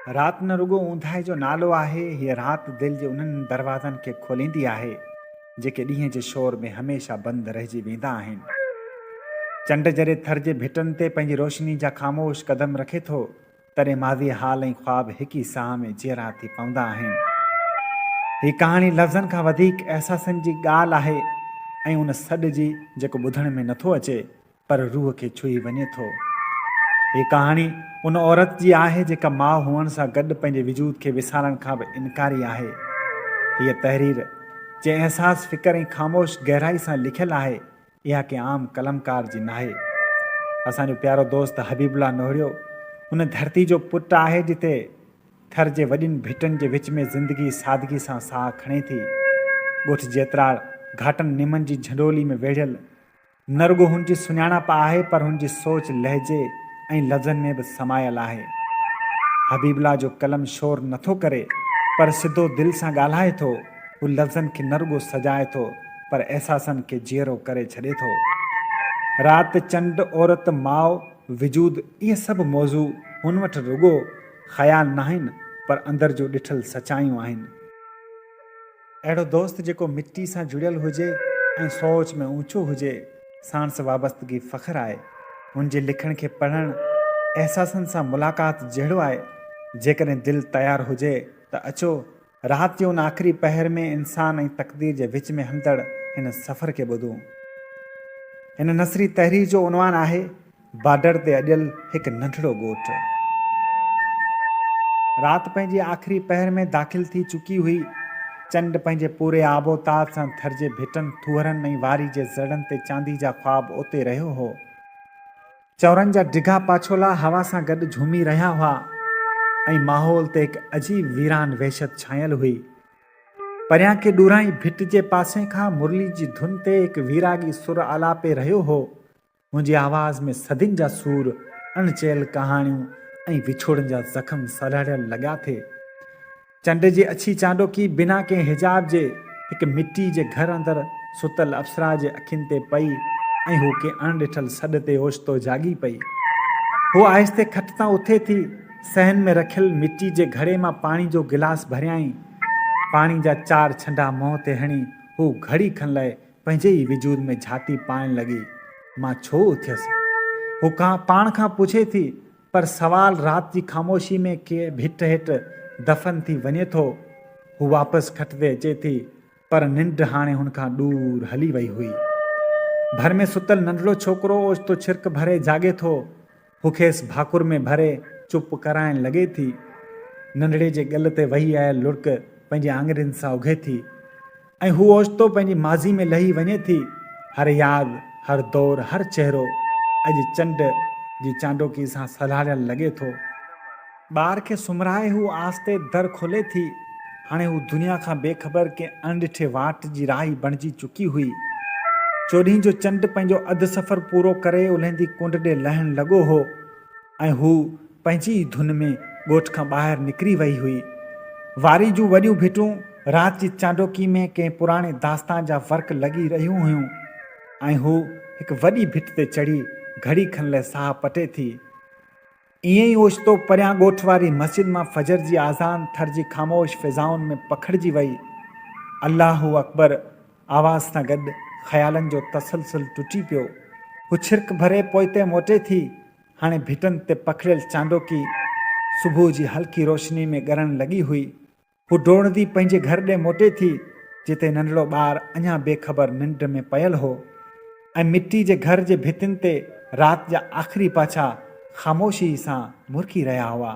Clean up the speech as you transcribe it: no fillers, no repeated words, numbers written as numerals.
रात न रुगो ऊंधाए जो नालो आहे। हीअ रात दिलि जे उन्हनि दरवाज़नि खे खोलींदी आहे जेके ॾींहं जे शोर में हमेशह बंदि रहिजी वेंदा आहिनि। चंड जॾहिं थर जे भिटनि ते पंहिंजी रोशनी जा ख़ामोश क़दम रखे थो, तॾहिं माज़ी हाल ऐं ख्वाब हिक ई साह में जीअरा थी पवंदा आहिनि। हीअ कहाणी लफ़्ज़नि खां वधीक अहसासनि जी ॻाल्हि आहे ऐं उन सॾ जी जेको ॿुधण में नथो अचे पर रूह खे छुई वञे थो। हीअ कहाणी उन औरत जी आहे जेका माउ हुअण सां गॾु पंहिंजे वजूद खे विसारण खां बि इनकारी आहे। हीअ तहरीर जंहिं अहसास फ़िक्र ऐं ख़ामोश गहराई सां लिखियलु आहे, इहा कंहिं आम कलमकार जी नाहे। असांजो प्यारो दोस्त हबीबुल्लाह नोहरियो हुन धरती जो पुटु आहे जिते थर जे वॾियुनि भिटनि जे विच में ज़िंदगी सादगी सां साह खणे थी। ॻोठ जेतिरा घाटनि निमनि जी झंडोली में वेढ़ियल न रुगो हुनजी सुञाणप आहे पर हुनजी सोच लहजे ऐं लफ़्ज़नि में बि समायल आहे। हबीबुल्लाह जो कलम शोर नथो करे पर सिधो दिलि सां ॻाल्हाए थो। हू लफ़्ज़नि खे न रुगो सजाए थो पर अहसासनि खे जीअरो करे छॾे थो। राति, चंड, औरत, माउ, वजूद, इहे सभु मौज़ू हुन वटि रुगो ख़्याल न आहिनि पर अंदर जो ॾिठल सचायूं आहिनि। अहिड़ो दोस्त जेको मिट्टी सां जुड़ियल हुजे ऐं सोच में ऊचो हुजे, साण सां वाबस्तगी फ़ख्रु आहे। हुनजे लिखण खे पढ़णु अहसासनि सां मुलाक़ात जहिड़ो आहे। जेकॾहिं दिलि तयारु हुजे त अचो राति जे उन आख़िरी पहर में इंसान ऐं तक़दीर जे विच में हलंदड़ हिन सफ़र खे ॿुधूं। हिन नसरी तहरीर जो उनवान आहे बॉर्डर ते अॼियल हिकु नंढड़ो ॻोठु। राति पंहिंजी आख़िरी पहर में दाख़िल थी चुकी हुई। चंड पंहिंजे पूरे आबोताब सां थर जे भिटनि, थूहरनि ऐं वारी जे ज़ड़नि ते चांदी जा ख्वाब ओते रहियो हो। चौरनि जा डिघा पाछोला हवा सां गॾु झूमी रहिया हुआ ऐं माहौल ते हिकु अजीब वीरान वहशत छायल हुई। परियां के ॾूराई भिट जे पासे खां मुरली जी धुन ते हिकु वीरागी सुर आलापे रहियो हो। मुंहिंजी आवाज़ में सदियुनि जा सूर, अणचयल कहाणियूं ऐं विछोड़नि जा ज़ख़्म सलहड़ियल लॻा थे। चंड जी अछी चांडोकी बिना कंहिं हिजाब जे हिकु मिट्टी जे घर अंदरि सुतल अप्सरा जे अखियुनि ते पई ऐं हू कंहिं अणॾिठल सॾ ते ओचितो जागी पई। हू आहिस्ते खट तां उथे थी सहन में रखियल मिट्टी जे घड़े मां पाणी जो गिलास भरियाईं। पाणी जा 4 छंडा मुंहं ते हणी हू घड़ी खन लाइ पंहिंजे ई वजूद में झाती पाइण लॻी। मां छो उथियसि? हू पाण खां पुछे थी पर सवाल राति जी ख़ामोशी में के भिट हेठि दफ़न थी वञे थो। हू वापसि खट ते अचे थी पर निंड हाणे हुन खां दूर हली वई हुई। भर में सुतल नंढड़ो छोकिरो ओचितो छिरक भरे जागे थो। हू खेसि भाकुर में भरे चुप कराइण लॻे थी। नंढड़े जे ॻल ते वही आयल लुड़क पंहिंजे आङिरियुनि सां उघे थी ऐं हू ओचितो पंहिंजी माज़ी में लही वञे थी। हर यादि, हर दौर, हर चहिरो अॼु चंड जी चांडोकी सां सलाहियल लॻे थो। ॿार खे सुम्हराए हू आस्ते दर खोले थी। हाणे हू दुनिया खां बेख़बर कंहिं अणॾिठे वाट जी राही बणिजी चुकी हुई। चोॾहीं जो चंड पंहिंजो अधु सफ़र पूरो करे उल्हेंदी कुंड ॾे लहण लॻो हो ऐं हू पंहिंजी ई धुन में ॻोठ खां ॿाहिरि निकिरी वई हुई। वारी जूं वॾियूं भिटूं राति जी चांडोकी में कंहिं पुराणे दास्तान जा फ़र्क़ लॻी रहियूं हुयूं ऐं हू हिकु वॾी भिट ते चढ़ी घड़ी खन लाइ साह पटे थी। ईअं ई ओचितो परियां ॻोठ वारी मस्जिद मां फजर जी आज़ान थर जी ख़ामोश फ़िज़ाउनि में पखिड़िजी वई। अल्लाहु अकबर आवाज़ सां गॾु ख़्यालनि जो तसलसल टुटी पियो। हू छिरक भरे पोइते मोटे थी। हाणे भिटनि ते पखिड़ियल चांडोकी सुबुह जी हल्की रोशनी में ॻरण लॻी हुई। हू डोड़ंदी पंहिंजे घर ॾे मोटे थी जिते नंढड़ो ॿारु अञा बेख़बर निंड में पयल हो ऐं मिट्टी जे घर जे भितियुनि ते राति जा आख़िरी पाछा ख़ामोशी सां मुरकी रहिया हुआ।